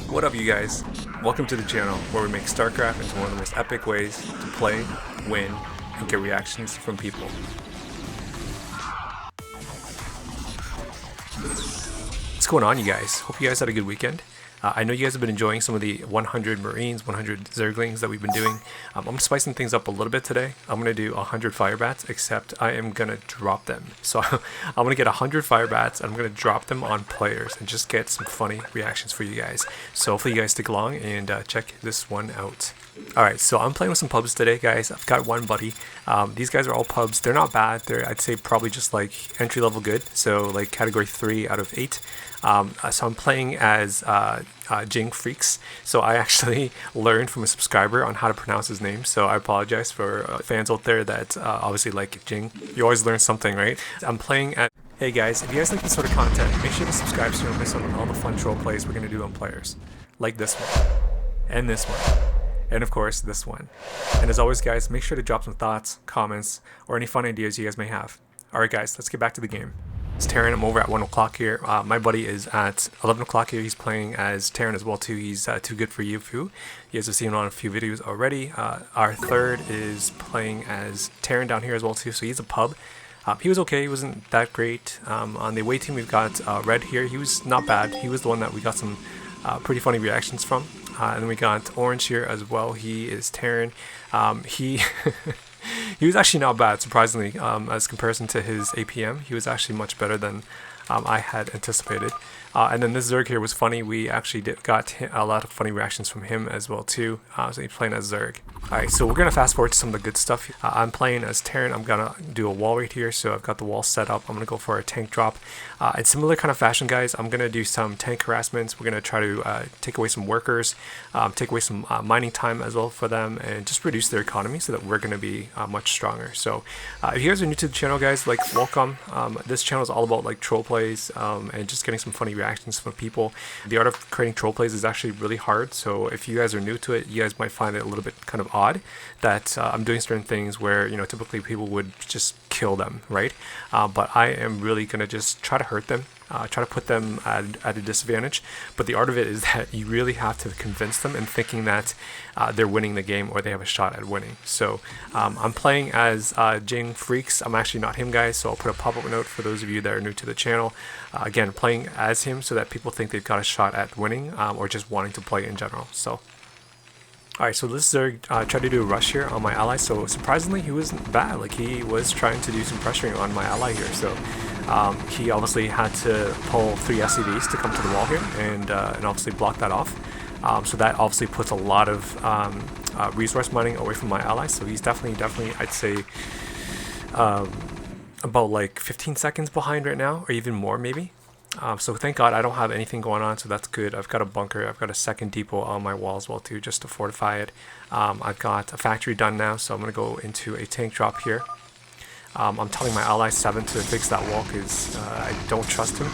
What up, you guys? Welcome to the channel where we make StarCraft into one of the most epic ways to play, win, and get reactions from people. What's going on, you guys? Hope you guys had a good weekend. I know you guys have been enjoying some of the 100 Marines, 100 Zerglings that we've been doing. I'm spicing things up a little bit today. I'm going to do 100 Firebats, except I am going to drop them. So I'm going to get 100 Firebats, and I'm going to drop them on players and just get some funny reactions for you guys. So hopefully you guys stick along and check this one out. Alright, so I'm playing with some pubs today, guys. I've got one buddy. These guys are all pubs. They're not bad. They're, I'd say, probably just like entry level good. So like category 3 out of 8. So I'm playing as Jing Freaks. So I actually learned from a subscriber on how to pronounce his name. So I apologize for fans out there that obviously like Jing. You always learn something, right? I'm playing at... Hey guys, if you guys like this sort of content, make sure to subscribe so you don't miss out on all the fun troll plays we're going to do on players. Like this one. And this one. And of course, this one. And as always, guys, make sure to drop some thoughts, comments, or any fun ideas you guys may have. Alright guys, let's get back to the game. It's Terran. I'm over at 1 o'clock here. My buddy is at 11 o'clock here. He's playing as Terran as well too. He's too good for you. You guys have seen him on a few videos already. Our third is playing as Terran down here as well too. So he's a pub. He was okay. He wasn't that great. On the away team, we've got Red here. He was not bad. He was the one that we got some pretty funny reactions from. And then we got Orange here as well. He is Terran. He he was actually not bad, surprisingly, as comparison to his APM. He was actually much better than I had anticipated. And then this Zerg here was funny. We actually got a lot of funny reactions from him as well too. So he's playing as Zerg. Alright, so we're going to fast forward to some of the good stuff. I'm playing as Terran. I'm going to do a wall right here. So I've got the wall set up. I'm going to go for a tank drop. In similar kind of fashion, guys, I'm going to do some tank harassments. We're going to try to take away some workers, take away some mining time as well for them, and just reduce their economy so that we're going to be much stronger. So if you guys are new to the channel, guys, like, welcome. This channel is all about like troll plays and just getting some funny reactions from people. The art of creating troll plays is actually really hard, so if you guys are new to it, you guys might find it a little bit kind of odd that I'm doing certain things where, you know, typically people would just kill them, right? But I am really gonna just try to hurt them, try to put them at a disadvantage. But the art of it is that you really have to convince them in thinking that they're winning the game or they have a shot at winning. So I'm playing as Jing Freaks. I'm actually not him, guys, so I'll put a pop-up note for those of you that are new to the channel. Again, playing as him so that people think they've got a shot at winning or just wanting to play in general. So alright, so this Zerg tried to do a rush here on my ally, so surprisingly he wasn't bad. Like, he was trying to do some pressuring on my ally here, so he obviously had to pull 3 SCVs to come to the wall here and obviously block that off. So that obviously puts a lot of resource mining away from my ally, so he's definitely I'd say about like 15 seconds behind right now, or even more maybe. So thank God I don't have anything going on, so that's good. I've got a bunker, I've got a second depot on my wall as well too, just to fortify it. I've got a factory done now, so I'm going to go into a tank drop here. I'm telling my ally 7 to fix that wall because I don't trust him.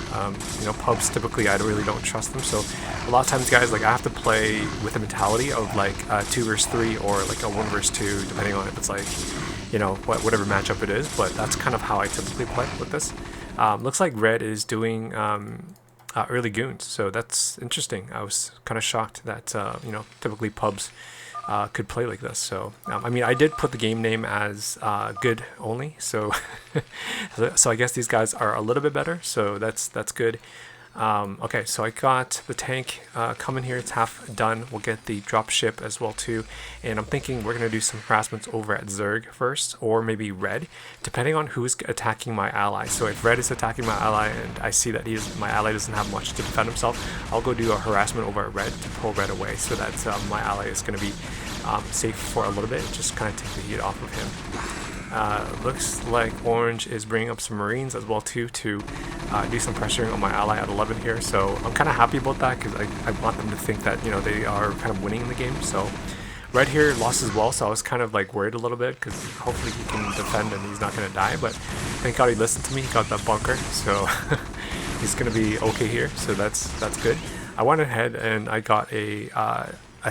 You know, pubs typically I really don't trust them, so a lot of times, guys, like, I have to play with the mentality of like 2 versus 3 or like a 1 versus 2, depending on if it's like, you know, whatever matchup it is. But that's kind of how I typically play with this. Looks like Red is doing early goons, so that's interesting. I was kind of shocked that you know, typically pubs could play like this. So I mean, I did put the game name as good only, so so I guess these guys are a little bit better, so that's good. Okay, so I got the tank coming here. It's half done. We'll get the drop ship as well too, and I'm thinking we're gonna do some harassments over at Zerg first, or maybe Red, depending on who's attacking my ally. So if Red is attacking my ally and I see that my ally doesn't have much to defend himself, I'll go do a harassment over at Red to pull Red away, so that my ally is gonna be safe for a little bit and just kind of take the heat off of him. Looks like Orange is bringing up some Marines as well too to do some pressuring on my ally at 11 here, so I'm kind of happy about that because I want them to think that, you know, they are kind of winning the game. So Red here lost as well, so I was kind of like worried a little bit because hopefully he can defend and he's not going to die, but thank God he listened to me. He got that bunker, so he's going to be okay here, so that's good. I went ahead and I got a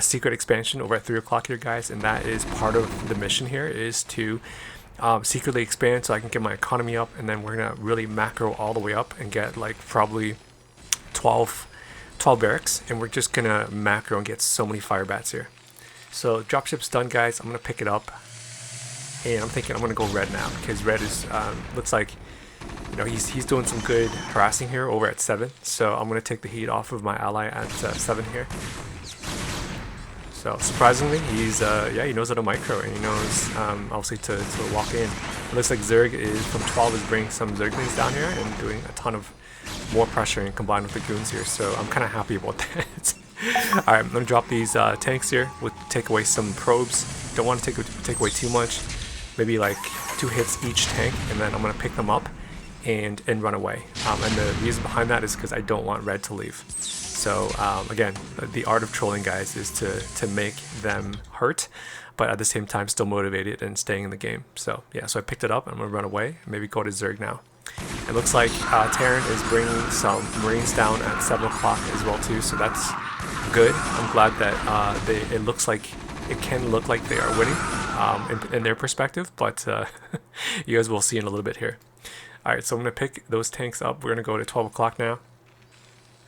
secret expansion over at 3 o'clock here, guys, and that is part of the mission here, is to secretly expand so I can get my economy up, and then we're gonna really macro all the way up and get like probably 12 12 barracks, and we're just gonna macro and get so many Firebats here. So dropship's done, guys. I'm gonna pick it up, and I'm thinking I'm gonna go red now because red is looks like, you know, he's doing some good harassing here over at 7. So I'm gonna take the heat off of my ally at 7 here. So surprisingly, he's yeah, he knows how to micro, and he knows obviously to walk in. It looks like Zerg is from 12 is bringing some Zerglings down here and doing a ton of more pressure and combined with the goons here. So I'm kind of happy about that. All right, I'm gonna drop these tanks here. We'll take away some probes. Don't want to take away too much. Maybe like 2 hits each tank, and then I'm gonna pick them up and run away. And the reason behind that is because I don't want red to leave. So again, the art of trolling, guys, is to make them hurt, but at the same time still motivated and staying in the game. So yeah, so I picked it up. I'm gonna run away. Maybe go to Zerg now. It looks like Terran is bringing some Marines down at 7 o'clock as well too. So that's good. I'm glad that it looks like it can look like they are winning in their perspective, but you guys will see in a little bit here. All right, so I'm gonna pick those tanks up. We're gonna go to 12 o'clock now.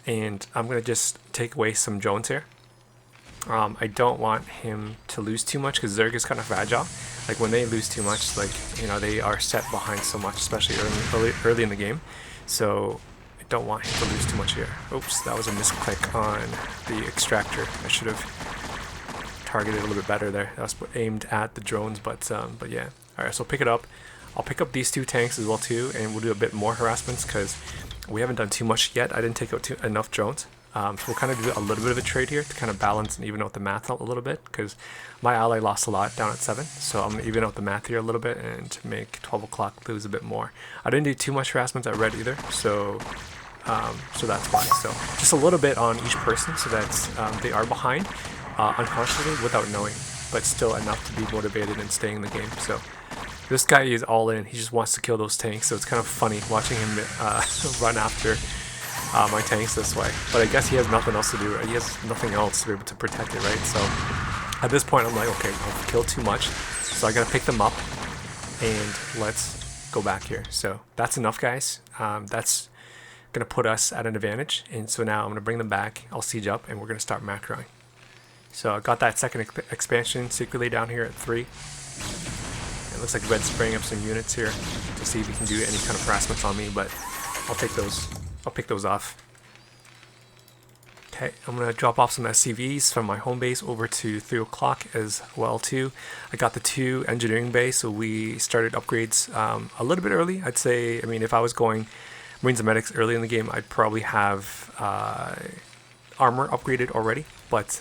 And I'm going to just take away some drones here. I don't want him to lose too much because Zerg is kind of fragile. Like when they lose too much, like, you know, they are set behind so much, especially early in the game. So I don't want him to lose too much here. Oops, that was a misclick on the extractor. I should have targeted a little bit better there. That was aimed at the drones, but yeah. All right, so pick it up. I'll pick up these 2 tanks as well too, and we'll do a bit more harassments because we haven't done too much yet. I didn't take out enough drones. So we'll kind of do a little bit of a trade here to kind of balance and even out the math out a little bit because my ally lost a lot down at 7. So I'm going to even out the math here a little bit and make 12 o'clock lose a bit more. I didn't do too much harassment at red either, so that's why. So just a little bit on each person so that they are behind unconsciously without knowing, but still enough to be motivated and staying in the game. So this guy is all in. He just wants to kill those tanks, so it's kind of funny watching him run after my tanks this way. But I guess he has nothing else to do. He has nothing else to be able to protect it, right? So at this point, I'm like, okay, I've killed too much, so I gotta pick them up, and let's go back here. So that's enough, guys. That's gonna put us at an advantage, and so now I'm gonna bring them back. I'll siege up, and we're gonna start macroing. So I got that second expansion secretly down here at 3. It looks like Red's spraying up some units here to see if he can do any kind of harassments on me, but I'll take those. I'll pick those off. Okay, I'm gonna drop off some SCVs from my home base over to 3 o'clock as well too. I got the 2 engineering base, so we started upgrades a little bit early. I'd say, I mean, if I was going Marines and Medics early in the game, I'd probably have armor upgraded already, but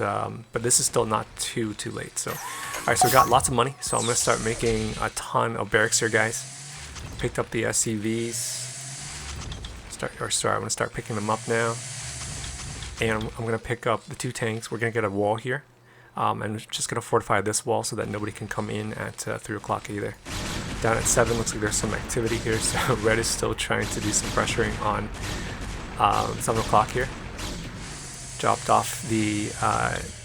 this is still not too late. So alright, so we got lots of money, so I'm gonna start making a ton of barracks here, guys. Picked up the SCVs. I'm gonna start picking them up now, and I'm gonna pick up the 2 tanks. We're gonna get a wall here, and we're just gonna fortify this wall so that nobody can come in at 3 o'clock either. Down at 7, looks like there's some activity here, so Red is still trying to do some pressuring on 7 o'clock here. Dropped off the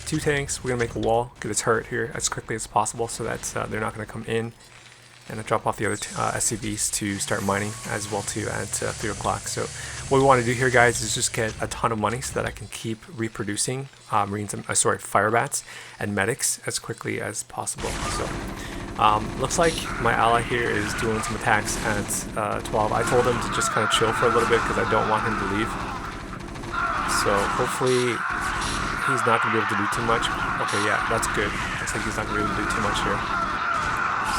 2 tanks. We're gonna make a wall, get its turret here as quickly as possible so that they're not gonna come in. And I drop off the other SCVs to start mining as well too at 3 o'clock. So what we want to do here, guys, is just get a ton of money so that I can keep reproducing Firebats and Medics as quickly as possible. So looks like my ally here is doing some attacks at 12. I told him to just kind of chill for a little bit because I don't want him to leave. So hopefully he's not going to be able to do too much. Okay, yeah, that's good. Looks like he's not going to be able to do too much here.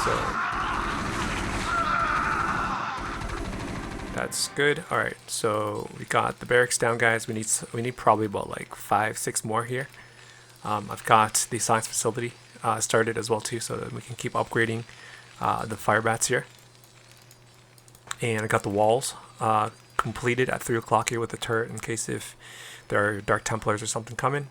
So that's good. All right, so we got the barracks down, guys. We need probably about like 5-6 more here. I've got the science facility started as well too, so that we can keep upgrading the Firebats here. And I got the walls completed at 3 o'clock here with the turret in case if there are Dark Templars or something coming.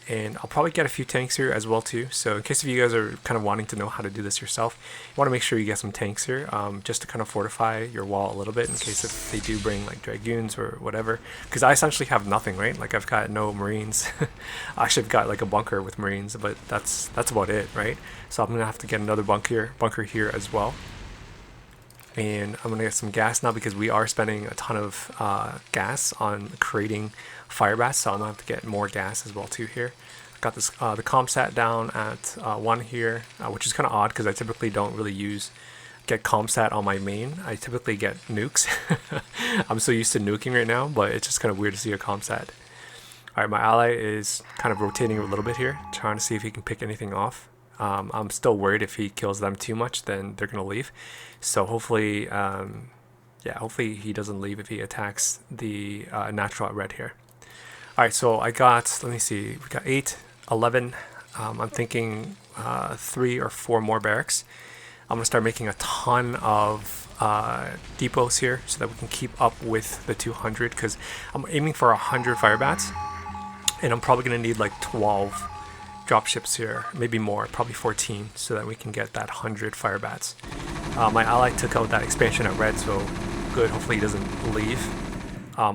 And I'll probably get a few tanks here as well too. So in case if you guys are kind of wanting to know how to do this yourself, you want to make sure you get some tanks here just to kind of fortify your wall a little bit in case if they do bring like Dragoons or whatever. Because I essentially have nothing, right? Like I've got no Marines. Actually, I've got like a bunker with Marines, but that's about it, right? So I'm gonna have to get another bunker here as well. And I'm gonna get some gas now because we are spending a ton of gas on creating Firebats, so I'm gonna have to get more gas as well too here. Got this the ComSat down at 1 here, which is kind of odd because I typically don't really get ComSat on my main. I typically get nukes. I'm so used to nuking right now, but it's just kind of weird to see a ComSat. Alright, my ally is kind of rotating a little bit here, trying to see if he can pick anything off. I'm still worried if he kills them too much, then they're going to leave. So hopefully, hopefully he doesn't leave if he attacks the natural at red here. Alright, so I got, let me see, we got 8, 11. I'm thinking 3 or 4 more barracks. I'm going to start making a ton of depots here so that we can keep up with the 200, because I'm aiming for 100 Firebats, and I'm probably going to need like 12 dropships here, maybe more, probably 14, so that we can get that 100 Firebats. My ally took out that expansion at red, so good. Hopefully he doesn't leave.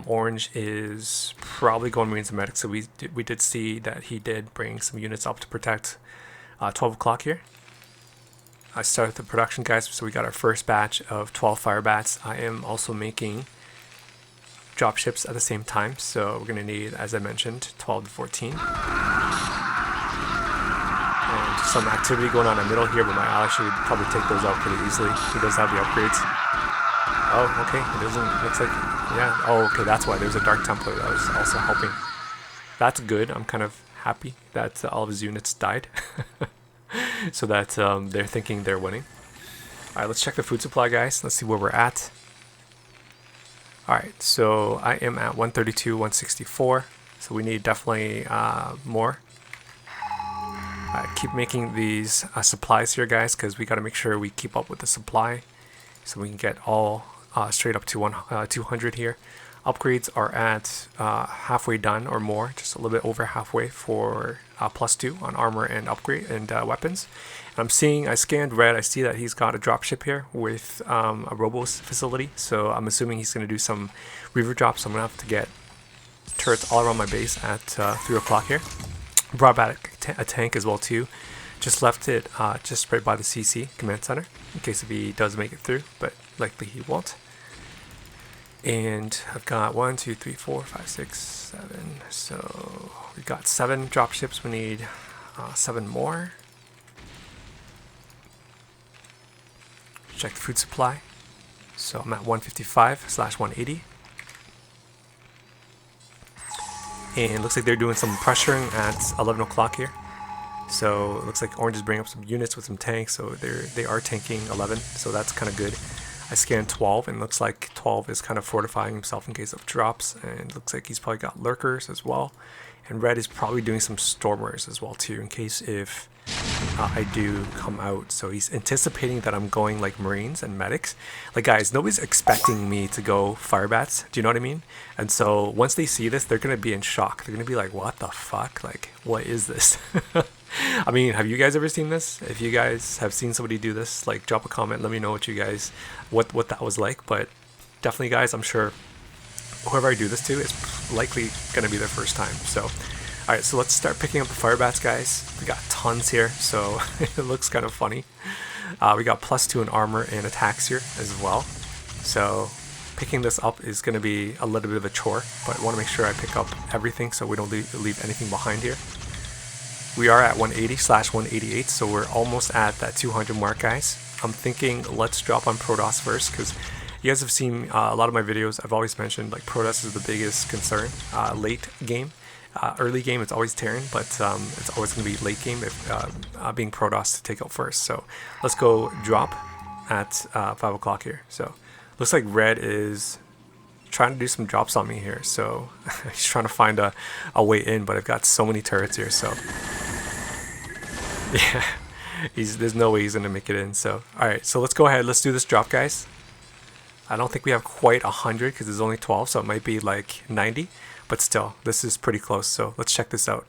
Orange is probably going Marines and Medics, so we did see that he did bring some units up to protect 12 o'clock here. I started the production, guys, so we got our first batch of 12 Firebats. I am also making dropships at the same time, so we're going to need, as I mentioned, 12 to 14. And some activity going on in the middle here, but my ally should probably take those out pretty easily. He does have the upgrades. Oh, okay, it doesn't, looks like, yeah, oh, okay, that's why there's a Dark Templar that was also helping. That's good. I'm kind of happy that all of his units died. So that they're thinking they're winning. Alright, let's check the food supply, guys. Let's see where we're at. Alright, so I am at 132, 164. So we need definitely more. I keep making these supplies here, guys, because we got to make sure we keep up with the supply so we can get all straight up to 200 here. Upgrades are at halfway done or more, just a little bit over halfway for +2 on armor and upgrade and weapons. And I'm seeing, I scanned red, I see that he's got a dropship here with a Robos facility, so I'm assuming he's going to do some Reaver drops, so I'm going to have to get turrets all around my base at 3 o'clock here. Brought back a tank as well too, just left it just right by the CC, Command Center, in case if he does make it through, but likely he won't. And I've got 1, 2, 3, 4, 5, 6, 7. So we've got 7 dropships. We need 7 more. Check the food supply. So I'm at 155/180. And it looks like they're doing some pressuring at 11 o'clock here. So it looks like Orange is bringing up some units with some tanks. So they are tanking 11. So that's kind of good. I scanned 12 and looks like 12 is kind of fortifying himself in case of drops, and looks like he's probably got lurkers as well. And red is probably doing some stormers as well too, in case if I do come out. So he's anticipating that I'm going like Marines and Medics. Like, guys, nobody's expecting me to go Firebats, do you know what I mean? And so once they see this, they're gonna be in shock. They're gonna be like, what the fuck, like, what is this? I mean, have you guys ever seen this? If you guys have seen somebody do this, like, drop a comment, let me know what you guys, what that was like. But definitely, guys, I'm sure whoever I do this to is likely going to be their first time. So, alright, so let's start picking up the Firebats, guys. We got tons here, so it looks kind of funny. We got +2 in armor and attacks here as well. So picking this up is going to be a little bit of a chore, but I want to make sure I pick up everything so we don't leave anything behind here. We are at 180/188, so we're almost at that 200 mark, guys. I'm thinking let's drop on Protoss first, because you guys have seen a lot of my videos. I've always mentioned like Protoss is the biggest concern late game. Early game it's always Terran, but it's always going to be late game if being Protoss to take out first. So let's go drop at 5 o'clock here. So looks like red is trying to do some drops on me here, so he's trying to find a way in, but I've got so many turrets here, so yeah, there's no way he's gonna make it in. So alright, so let's go ahead, let's do this drop, guys. I don't think we have quite 100 because there's only 12, so it might be like 90, but still, this is pretty close. So let's check this out.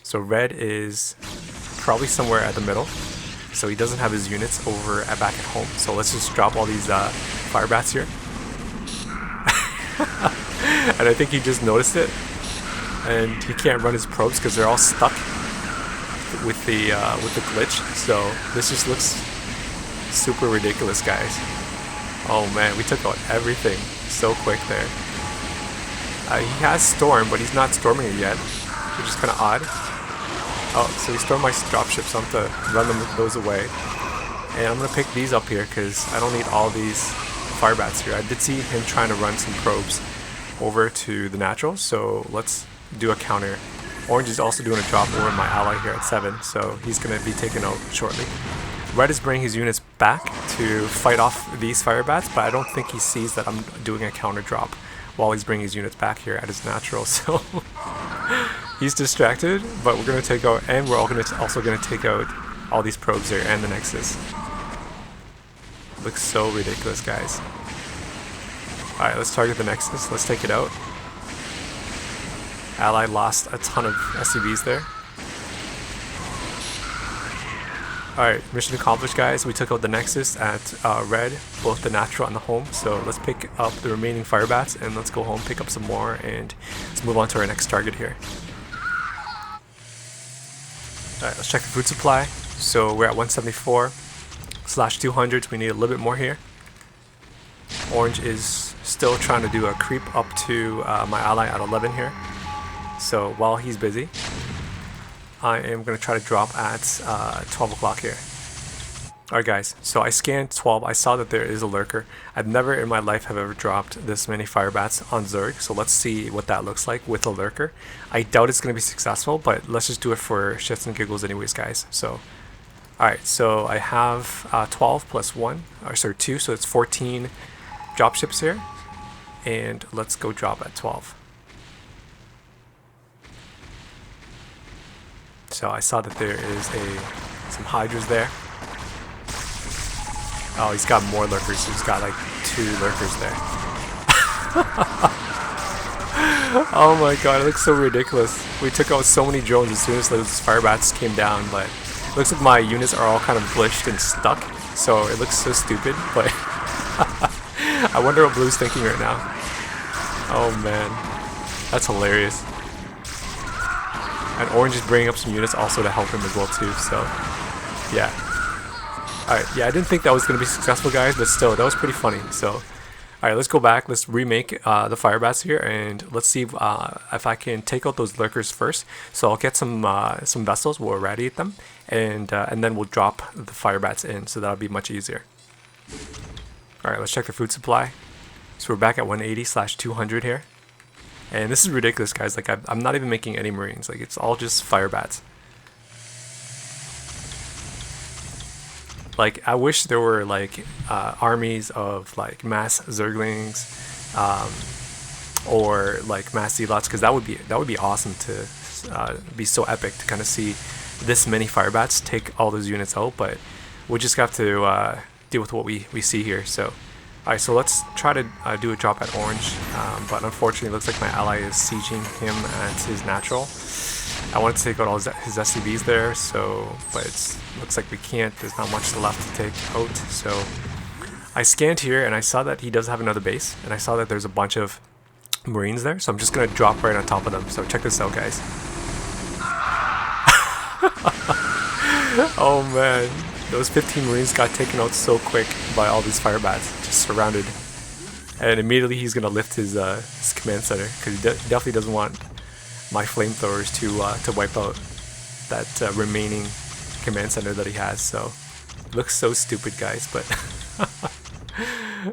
So red is probably somewhere at the middle, so he doesn't have his units over back at home. So let's just drop all these Firebats here. And I think he just noticed it, and he can't run his probes because they're all stuck with the glitch. So this just looks super ridiculous, guys. Oh man, we took out everything so quick there. He has Storm, but he's not storming it yet, which is kind of odd. Oh, so he stormed my dropship, so I'm going to run those away. And I'm going to pick these up here because I don't need all these Firebats here. I did see him trying to run some probes over to the natural, so let's do a counter. Orange is also doing a drop over my ally here at 7, so he's going to be taken out shortly. Red is bringing his units back to fight off these Firebats, but I don't think he sees that I'm doing a counter drop while he's bringing his units back here at his natural, so he's distracted, but we're going to take out, and we're also going to take out all these probes here and the Nexus. Looks so ridiculous, guys. Alright, let's target the Nexus, let's take it out. Ally lost a ton of SCVs there. Alright, mission accomplished, guys. We took out the Nexus at red, both the natural and the home. So let's pick up the remaining Firebats and let's go home, pick up some more, and let's move on to our next target here. Alright, let's check the food supply. So we're at 174/200, so we need a little bit more here. Orange is still trying to do a creep up to my ally at 11 here. So while he's busy, I am going to try to drop at 12 o'clock here. Alright guys, so I scanned 12, I saw that there is a lurker. I've never in my life have ever dropped this many Firebats on Zerg, so let's see what that looks like with a lurker. I doubt it's going to be successful, but let's just do it for shits and giggles anyways, guys. So, alright, so I have 12 plus 1, or sorry 2, so it's 14 dropships here. And let's go drop at 12. So I saw that there is some Hydras there. Oh, he's got more lurkers. He's got like 2 lurkers there. Oh my god, it looks so ridiculous. We took out so many drones as soon as those Firebats came down, but it looks like my units are all kind of glitched and stuck. So it looks so stupid, but I wonder what Blue's thinking right now. Oh man, that's hilarious. And Orange is bringing up some units also to help him as well too, so yeah. Alright, yeah, I didn't think that was going to be successful, guys, but still, that was pretty funny. So, alright, let's go back, let's remake the Firebats here, and let's see if I can take out those lurkers first. So I'll get some vessels, we'll irradiate them, and then we'll drop the Firebats in, so that'll be much easier. Alright, let's check the food supply. So we're back at 180/200 here. And this is ridiculous, guys. Like, I'm not even making any Marines. Like, it's all just Firebats. Like, I wish there were, like, armies of, like, mass Zerglings, or, like, mass Zealots, because that would be awesome to be so epic to kind of see this many Firebats take all those units out, but we'll just have to deal with what we see here, so... Alright, so let's try to do a drop at Orange, but unfortunately it looks like my ally is sieging him at his natural. I wanted to take out all his SCVs there, so, but it looks like we can't. There's not much left to take out, so I scanned here and I saw that he does have another base, and I saw that there's a bunch of Marines there, so I'm just going to drop right on top of them. So check this out, guys. Oh man. Those 15 Marines got taken out so quick by all these Firebats, just surrounded. And immediately he's going to lift his command center, because he definitely doesn't want my flamethrowers to wipe out that remaining command center that he has. So, looks so stupid, guys, but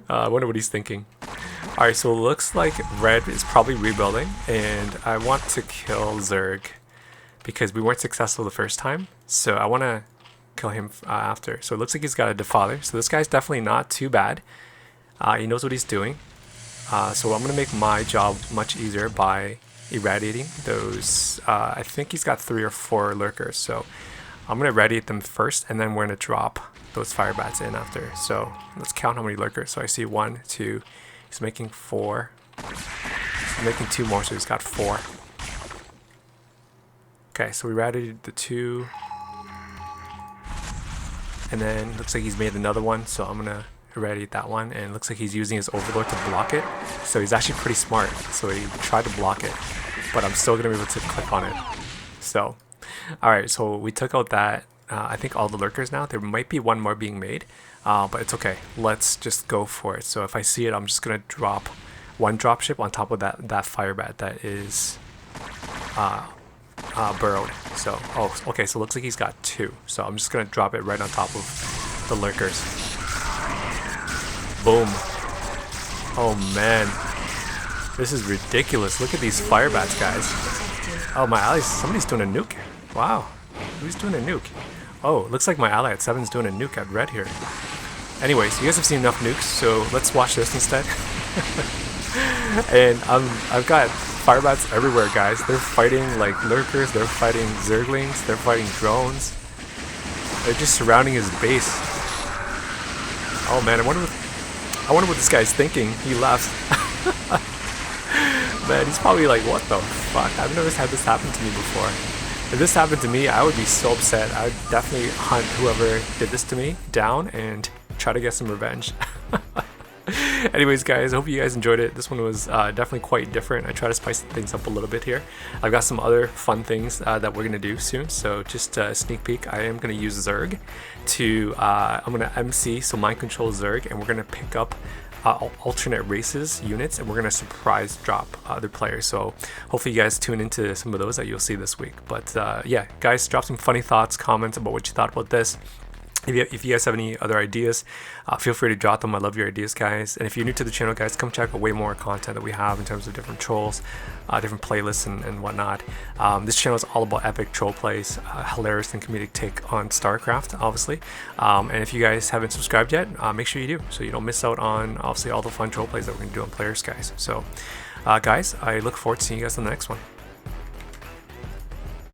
I wonder what he's thinking. Alright, so it looks like red is probably rebuilding, and I want to kill Zerg, because we weren't successful the first time, so I want to kill him after. So it looks like he's got a defather, so this guy's definitely not too bad. He knows what he's doing, so I'm gonna make my job much easier by irradiating those. I think he's got 3 or 4 lurkers, so I'm gonna irradiate them first, and then we're gonna drop those Firebats in after. So let's count how many lurkers. So I see 1, 2, he's making 4, he's making 2 more, so he's got 4. Okay, so we irradiated the 2, and then looks like he's made another one, so I'm gonna irradiate that one, and it looks like he's using his Overlord to block it. So he's actually pretty smart, so he tried to block it, but I'm still gonna be able to click on it. So alright, so we took out that I think all the lurkers now. There might be one more being made, but it's okay. Let's just go for it. So if I see it, I'm just gonna drop one dropship on top of that Firebat that is burrowed. So, oh, okay, so it looks like he's got 2. So I'm just gonna drop it right on top of the lurkers. Boom. Oh man, this is ridiculous. Look at these Firebats, guys. Oh, my allies, somebody's doing a nuke. Wow, who's doing a nuke? Oh, looks like my ally at 7 is doing a nuke at red here. Anyways, you guys have seen enough nukes, so let's watch this instead. And I've got Firebats everywhere, guys. They're fighting like lurkers, they're fighting zerglings, they're fighting drones. They're just surrounding his base. Oh man, I wonder what this guy's thinking. He left. Man, he's probably like, what the fuck? I've never had this happen to me before. If this happened to me, I would be so upset. I would definitely hunt whoever did this to me down and try to get some revenge. Anyways, guys, I hope you guys enjoyed it. This one was definitely quite different. I try to spice things up a little bit here. I've got some other fun things that we're gonna do soon. So just a sneak peek, I am gonna use Zerg to I'm gonna MC, so mind control Zerg, and we're gonna pick up alternate races units, and we're gonna surprise drop other players. So hopefully you guys tune into some of those that you'll see this week. But yeah, guys, drop some funny thoughts, comments about what you thought about this. If you guys have any other ideas, feel free to drop them. I love your ideas, guys. And if you're new to the channel, guys, come check out way more content that we have in terms of different trolls, different playlists and whatnot. This channel is all about epic troll plays, hilarious and comedic take on StarCraft, obviously. And if you guys haven't subscribed yet, make sure you do, so you don't miss out on, obviously, all the fun troll plays that we're going to do on Players, guys. So, guys, I look forward to seeing you guys on the next one.